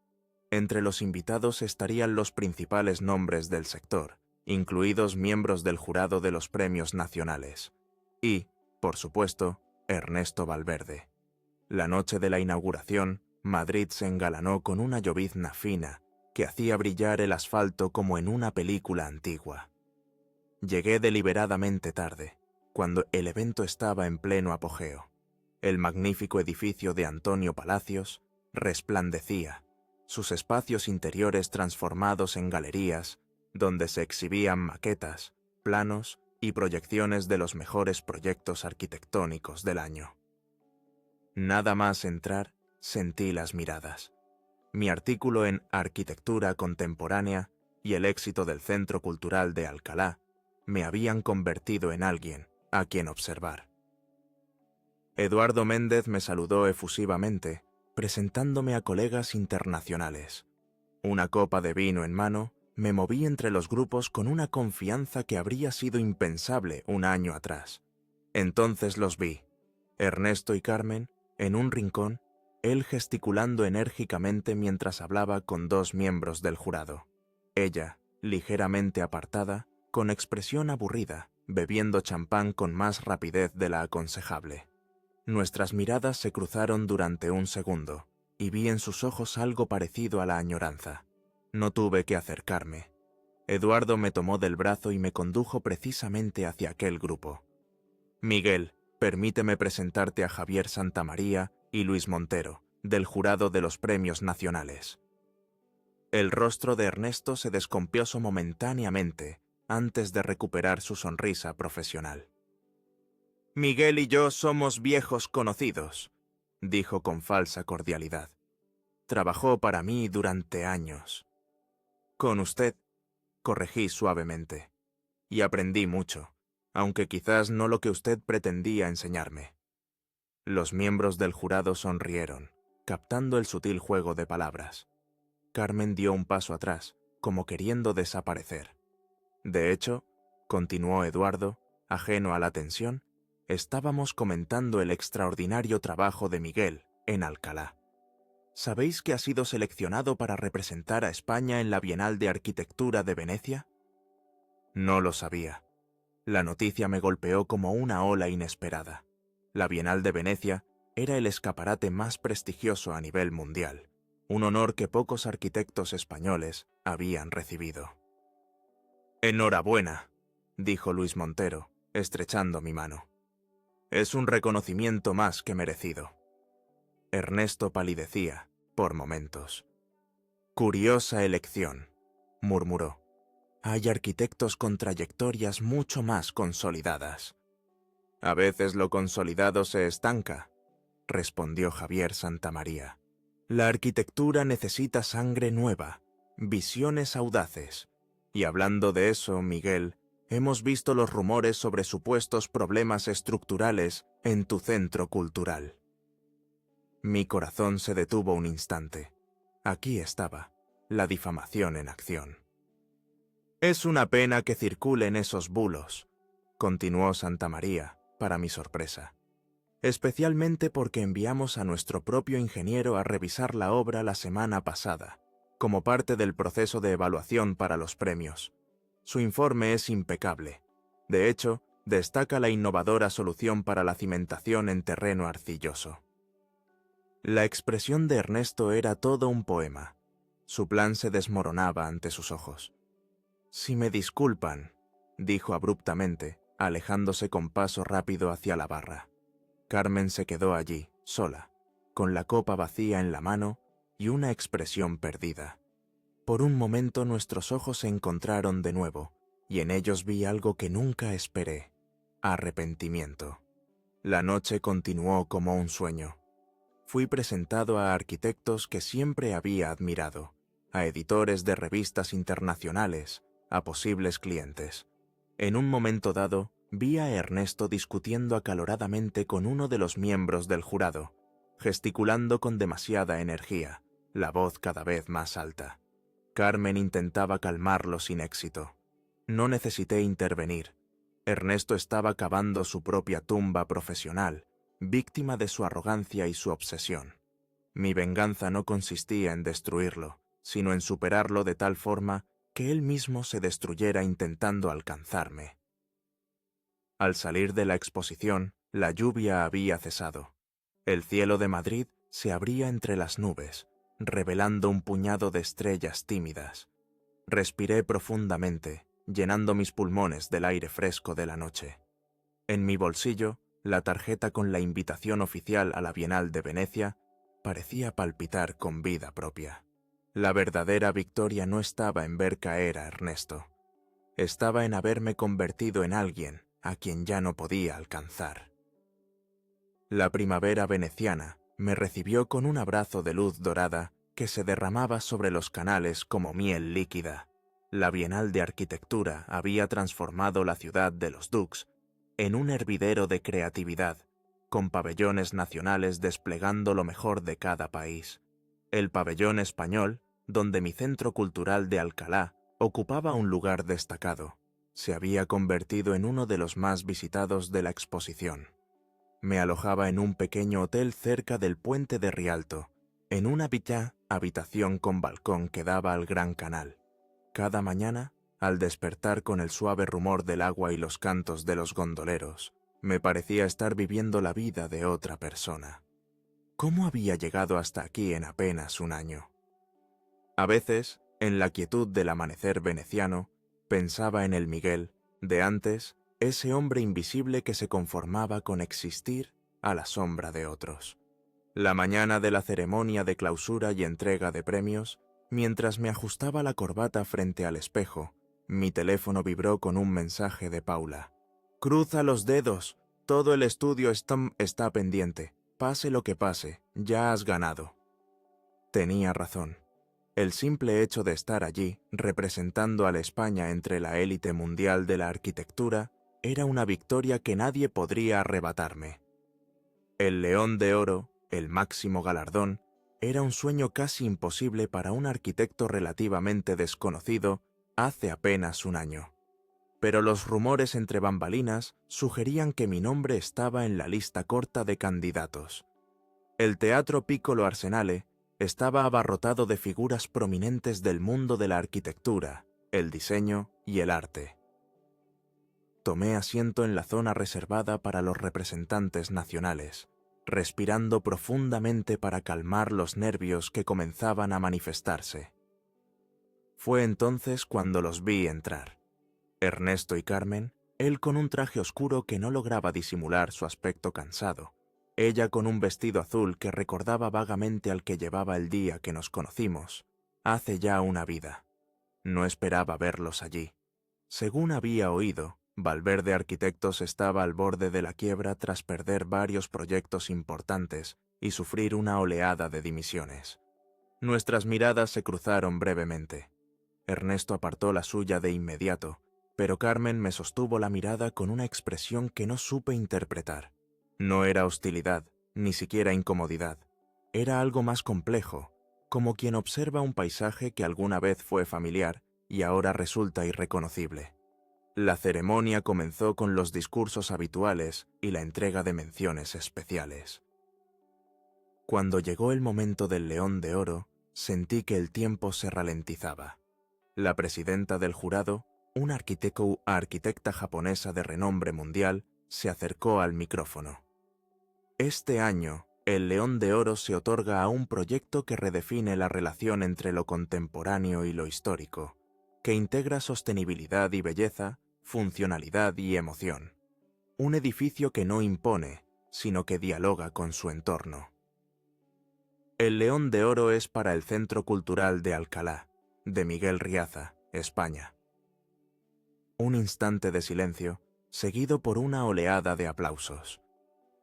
Entre los invitados estarían los principales nombres del sector, incluidos miembros del jurado de los premios nacionales. Y, por supuesto, Ernesto Valverde. La noche de la inauguración, Madrid se engalanó con una llovizna fina que hacía brillar el asfalto como en una película antigua. Llegué deliberadamente tarde, cuando el evento estaba en pleno apogeo. El magnífico edificio de Antonio Palacios resplandecía, sus espacios interiores transformados en galerías, donde se exhibían maquetas, planos y proyecciones de los mejores proyectos arquitectónicos del año. Nada más entrar, sentí las miradas. Mi artículo en Arquitectura Contemporánea y el éxito del Centro Cultural de Alcalá me habían convertido en alguien a quien observar. Eduardo Méndez me saludó efusivamente, presentándome a colegas internacionales. Una copa de vino en mano, me moví entre los grupos con una confianza que habría sido impensable un año atrás. Entonces los vi, Ernesto y Carmen, en un rincón, él gesticulando enérgicamente mientras hablaba con dos miembros del jurado. Ella, ligeramente apartada, con expresión aburrida, bebiendo champán con más rapidez de la aconsejable. Nuestras miradas se cruzaron durante un segundo, y vi en sus ojos algo parecido a la añoranza. No tuve que acercarme. Eduardo me tomó del brazo y me condujo precisamente hacia aquel grupo. Miguel, permíteme presentarte a Javier Santamaría y Luis Montero, del jurado de los premios nacionales. El rostro de Ernesto se descompuso momentáneamente antes de recuperar su sonrisa profesional. Miguel y yo somos viejos conocidos, dijo con falsa cordialidad. Trabajó para mí durante años. Con usted, corregí suavemente, y aprendí mucho, aunque quizás no lo que usted pretendía enseñarme. Los miembros del jurado sonrieron, captando el sutil juego de palabras. Carmen dio un paso atrás, como queriendo desaparecer. De hecho, continuó Eduardo, ajeno a la tensión, estábamos comentando el extraordinario trabajo de Miguel en Alcalá. ¿Sabéis que ha sido seleccionado para representar a España en la Bienal de Arquitectura de Venecia? No lo sabía. La noticia me golpeó como una ola inesperada. La Bienal de Venecia era el escaparate más prestigioso a nivel mundial, un honor que pocos arquitectos españoles habían recibido. «Enhorabuena», dijo Luis Montero, estrechando mi mano. «Es un reconocimiento más que merecido». Ernesto palidecía, por momentos. Curiosa elección, murmuró. Hay arquitectos con trayectorias mucho más consolidadas. A veces lo consolidado se estanca, respondió Javier Santamaría. La arquitectura necesita sangre nueva, visiones audaces. Y hablando de eso, Miguel, hemos visto los rumores sobre supuestos problemas estructurales en tu centro cultural. Mi corazón se detuvo un instante. Aquí estaba, la difamación en acción. Es una pena que circulen esos bulos, continuó Santamaría, para mi sorpresa. Especialmente porque enviamos a nuestro propio ingeniero a revisar la obra la semana pasada, como parte del proceso de evaluación para los premios. Su informe es impecable. De hecho, destaca la innovadora solución para la cimentación en terreno arcilloso. La expresión de Ernesto era todo un poema. Su plan se desmoronaba ante sus ojos. «Si me disculpan», dijo abruptamente, alejándose con paso rápido hacia la barra. Carmen se quedó allí, sola, con la copa vacía en la mano y una expresión perdida. Por un momento nuestros ojos se encontraron de nuevo, y en ellos vi algo que nunca esperé: arrepentimiento. La noche continuó como un sueño. Fui presentado a arquitectos que siempre había admirado, a editores de revistas internacionales, a posibles clientes. En un momento dado, vi a Ernesto discutiendo acaloradamente con uno de los miembros del jurado, gesticulando con demasiada energía, la voz cada vez más alta. Carmen intentaba calmarlo sin éxito. No necesité intervenir. Ernesto estaba cavando su propia tumba profesional, víctima de su arrogancia y su obsesión. Mi venganza no consistía en destruirlo, sino en superarlo de tal forma que él mismo se destruyera intentando alcanzarme. Al salir de la exposición, la lluvia había cesado. El cielo de Madrid se abría entre las nubes, revelando un puñado de estrellas tímidas. Respiré profundamente, llenando mis pulmones del aire fresco de la noche. En mi bolsillo, la tarjeta con la invitación oficial a la Bienal de Venecia parecía palpitar con vida propia. La verdadera victoria no estaba en ver caer a Ernesto. Estaba en haberme convertido en alguien a quien ya no podía alcanzar. La primavera veneciana me recibió con un abrazo de luz dorada que se derramaba sobre los canales como miel líquida. La Bienal de Arquitectura había transformado la ciudad de los Dux en un hervidero de creatividad, con pabellones nacionales desplegando lo mejor de cada país. El pabellón español, donde mi centro cultural de Alcalá ocupaba un lugar destacado, se había convertido en uno de los más visitados de la exposición. Me alojaba en un pequeño hotel cerca del puente de Rialto, en una habitación con balcón que daba al Gran Canal. Cada mañana, al despertar con el suave rumor del agua y los cantos de los gondoleros, me parecía estar viviendo la vida de otra persona. ¿Cómo había llegado hasta aquí en apenas un año? A veces, en la quietud del amanecer veneciano, pensaba en el Miguel de antes, ese hombre invisible que se conformaba con existir a la sombra de otros. La mañana de la ceremonia de clausura y entrega de premios, mientras me ajustaba la corbata frente al espejo, mi teléfono vibró con un mensaje de Paula. «Cruza los dedos, todo el estudio está pendiente. Pase lo que pase, ya has ganado». Tenía razón. El simple hecho de estar allí, representando a la España entre la élite mundial de la arquitectura, era una victoria que nadie podría arrebatarme. El León de Oro, el máximo galardón, era un sueño casi imposible para un arquitecto relativamente desconocido hace apenas un año. Pero los rumores entre bambalinas sugerían que mi nombre estaba en la lista corta de candidatos. El Teatro Piccolo Arsenale estaba abarrotado de figuras prominentes del mundo de la arquitectura, el diseño y el arte. Tomé asiento en la zona reservada para los representantes nacionales, respirando profundamente para calmar los nervios que comenzaban a manifestarse. Fue entonces cuando los vi entrar. Ernesto y Carmen, él con un traje oscuro que no lograba disimular su aspecto cansado, ella con un vestido azul que recordaba vagamente al que llevaba el día que nos conocimos, Hace ya una vida. No esperaba verlos allí. Según había oído, Valverde Arquitectos estaba al borde de la quiebra tras perder varios proyectos importantes y sufrir una oleada de dimisiones. Nuestras miradas se cruzaron brevemente. Ernesto apartó la suya de inmediato, pero Carmen me sostuvo la mirada con una expresión que no supe interpretar. No era hostilidad, ni siquiera incomodidad. Era algo más complejo, como quien observa un paisaje que alguna vez fue familiar y ahora resulta irreconocible. La ceremonia comenzó con los discursos habituales y la entrega de menciones especiales. Cuando llegó el momento del León de Oro, sentí que el tiempo se ralentizaba. La presidenta del jurado, una arquitecta japonesa de renombre mundial, se acercó al micrófono. Este año, el León de Oro se otorga a un proyecto que redefine la relación entre lo contemporáneo y lo histórico, que integra sostenibilidad y belleza, funcionalidad y emoción. Un edificio que no impone, sino que dialoga con su entorno. El León de Oro es para el Centro Cultural de Alcalá, de Miguel Riaza, España. Un instante de silencio, seguido por una oleada de aplausos.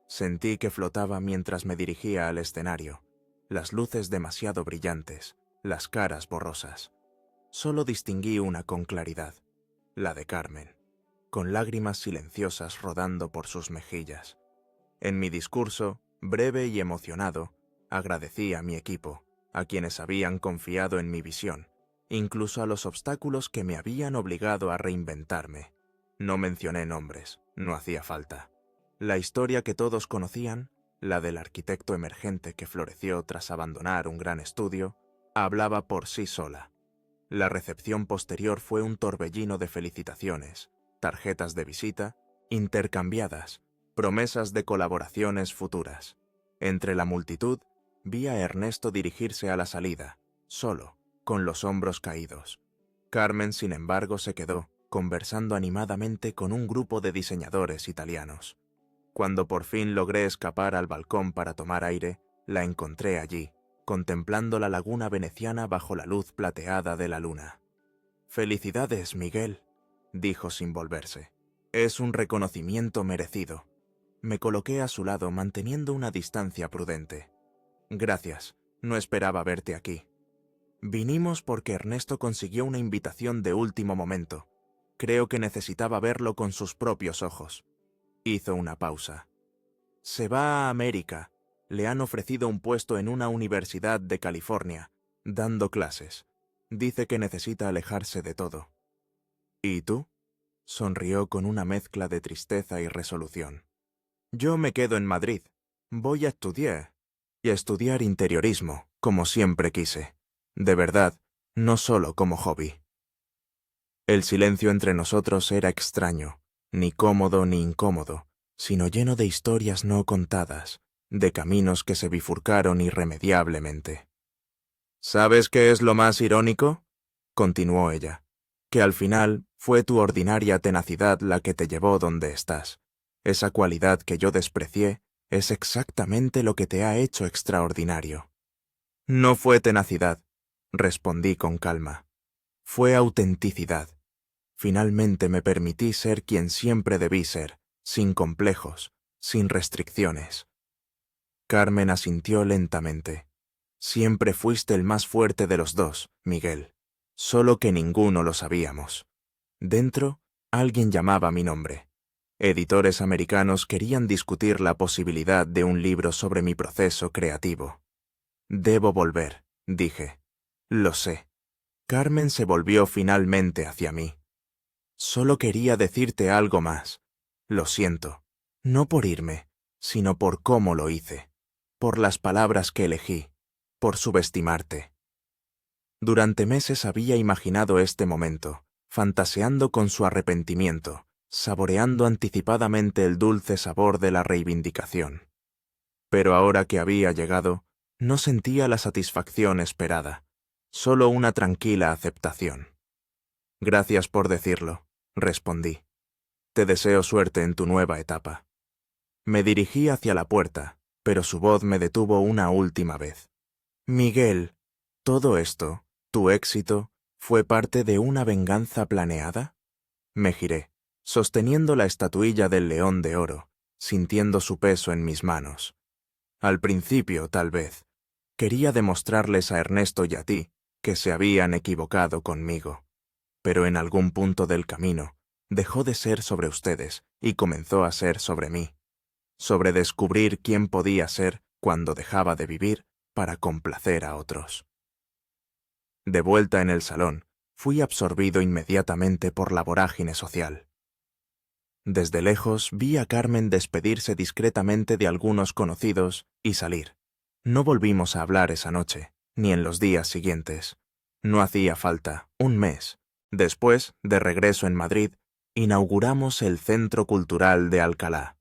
Sentí que flotaba mientras me dirigía al escenario, las luces demasiado brillantes, las caras borrosas. Solo distinguí una con claridad, la de Carmen, con lágrimas silenciosas rodando por sus mejillas. En mi discurso, breve y emocionado, agradecí a mi equipo, a quienes habían confiado en mi visión, incluso a los obstáculos que me habían obligado a reinventarme. No mencioné nombres, no hacía falta. La historia que todos conocían, la del arquitecto emergente que floreció tras abandonar un gran estudio, hablaba por sí sola. La recepción posterior fue un torbellino de felicitaciones, tarjetas de visita, intercambiadas, promesas de colaboraciones futuras. Entre la multitud, vi a Ernesto dirigirse a la salida, solo, con los hombros caídos. Carmen, sin embargo, se quedó, conversando animadamente con un grupo de diseñadores italianos. Cuando por fin logré escapar al balcón para tomar aire, la encontré allí, contemplando la laguna veneciana bajo la luz plateada de la luna. «Felicidades, Miguel», dijo sin volverse. «Es un reconocimiento merecido». Me coloqué a su lado manteniendo una distancia prudente. «Gracias, no esperaba verte aquí». «Vinimos porque Ernesto consiguió una invitación de último momento. Creo que necesitaba verlo con sus propios ojos». Hizo una pausa. «Se va a América. Le han ofrecido un puesto en una universidad de California, dando clases. Dice que necesita alejarse de todo». «¿Y tú?», sonrió con una mezcla de tristeza y resolución. «Yo me quedo en Madrid. Voy a estudiar. Y a estudiar interiorismo, como siempre quise. De verdad, no solo como hobby». El silencio entre nosotros era extraño, ni cómodo ni incómodo, sino lleno de historias no contadas, de caminos que se bifurcaron irremediablemente. «¿Sabes qué es lo más irónico?», continuó ella, «que al final fue tu ordinaria tenacidad la que te llevó donde estás. Esa cualidad que yo desprecié es exactamente lo que te ha hecho extraordinario». «No fue tenacidad», respondí con calma. «Fue autenticidad. Finalmente me permití ser quien siempre debí ser, sin complejos, sin restricciones». Carmen asintió lentamente. «Siempre fuiste el más fuerte de los dos, Miguel, solo que ninguno lo sabíamos». Dentro, alguien llamaba mi nombre. Editores americanos querían discutir la posibilidad de un libro sobre mi proceso creativo. «Debo volver», dije. «Lo sé». Carmen se volvió finalmente hacia mí. «Solo quería decirte algo más. Lo siento, no por irme, sino por cómo lo hice, por las palabras que elegí, por subestimarte». Durante meses había imaginado este momento, fantaseando con su arrepentimiento, saboreando anticipadamente el dulce sabor de la reivindicación. Pero ahora que había llegado, no sentía la satisfacción esperada, solo una tranquila aceptación. «Gracias por decirlo», respondí. «Te deseo suerte en tu nueva etapa». Me dirigí hacia la puerta, pero su voz me detuvo una última vez. «Miguel, todo esto, ¿Tu éxito fue parte de una venganza planeada? Me giré, sosteniendo la estatuilla del león de oro, sintiendo su peso en mis manos. Al principio, tal vez, quería demostrarles a Ernesto y a ti que se habían equivocado conmigo. Pero en algún punto del camino, dejó de ser sobre ustedes y comenzó a ser sobre mí. Sobre descubrir quién podía ser cuando dejaba de vivir para complacer a otros. De vuelta en el salón, fui absorbido inmediatamente por la vorágine social. Desde lejos vi a Carmen despedirse discretamente de algunos conocidos y salir. No volvimos a hablar esa noche, ni en los días siguientes. No hacía falta, un mes. Después, de regreso en Madrid, inauguramos el Centro Cultural de Alcalá.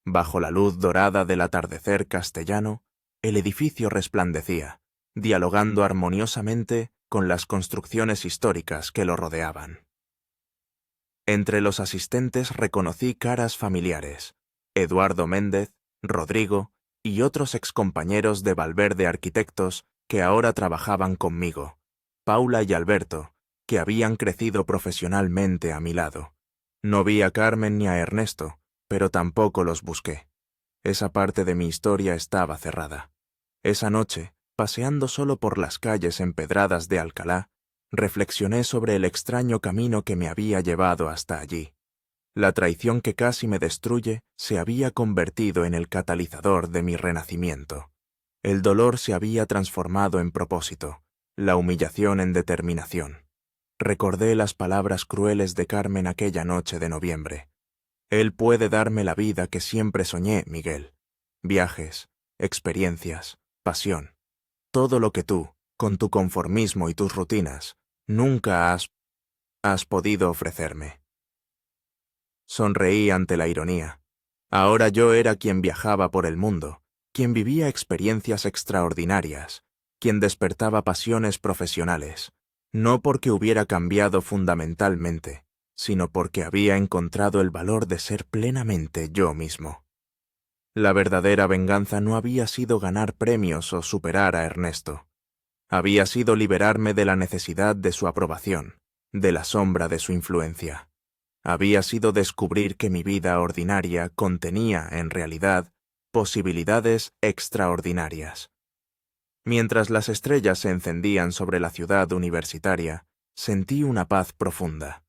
Bajo la luz dorada del atardecer castellano, el edificio resplandecía, dialogando armoniosamente con las construcciones históricas que lo rodeaban. Entre los asistentes reconocí caras familiares: Eduardo Méndez, Rodrigo y otros excompañeros de Valverde Arquitectos que ahora trabajaban conmigo, Paula y Alberto, que habían crecido profesionalmente a mi lado. No vi a Carmen ni a Ernesto, pero tampoco los busqué. Esa parte de mi historia estaba cerrada. Esa noche, paseando solo por las calles empedradas de Alcalá, reflexioné sobre el extraño camino que me había llevado hasta allí. La traición que casi me destruye se había convertido en el catalizador de mi renacimiento. El dolor se había transformado en propósito, la humillación en determinación. Recordé las palabras crueles de Carmen aquella noche de noviembre. Él puede darme la vida que siempre soñé, Miguel. Viajes, experiencias, pasión. Todo lo que tú, con tu conformismo y tus rutinas, nunca has podido ofrecerme. Sonreí ante la ironía. Ahora yo era quien viajaba por el mundo, quien vivía experiencias extraordinarias, quien despertaba pasiones profesionales, no porque hubiera cambiado fundamentalmente, sino porque había encontrado el valor de ser plenamente yo mismo. La verdadera venganza no había sido ganar premios o superar a Ernesto. Había sido liberarme de la necesidad de su aprobación, de la sombra de su influencia. Había sido descubrir que mi vida ordinaria contenía, en realidad, posibilidades extraordinarias. Mientras las estrellas se encendían sobre la ciudad universitaria, sentí una paz profunda.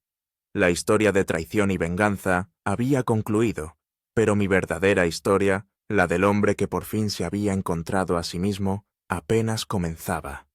La historia de traición y venganza había concluido, pero mi verdadera historia, la del hombre que por fin se había encontrado a sí mismo, apenas comenzaba.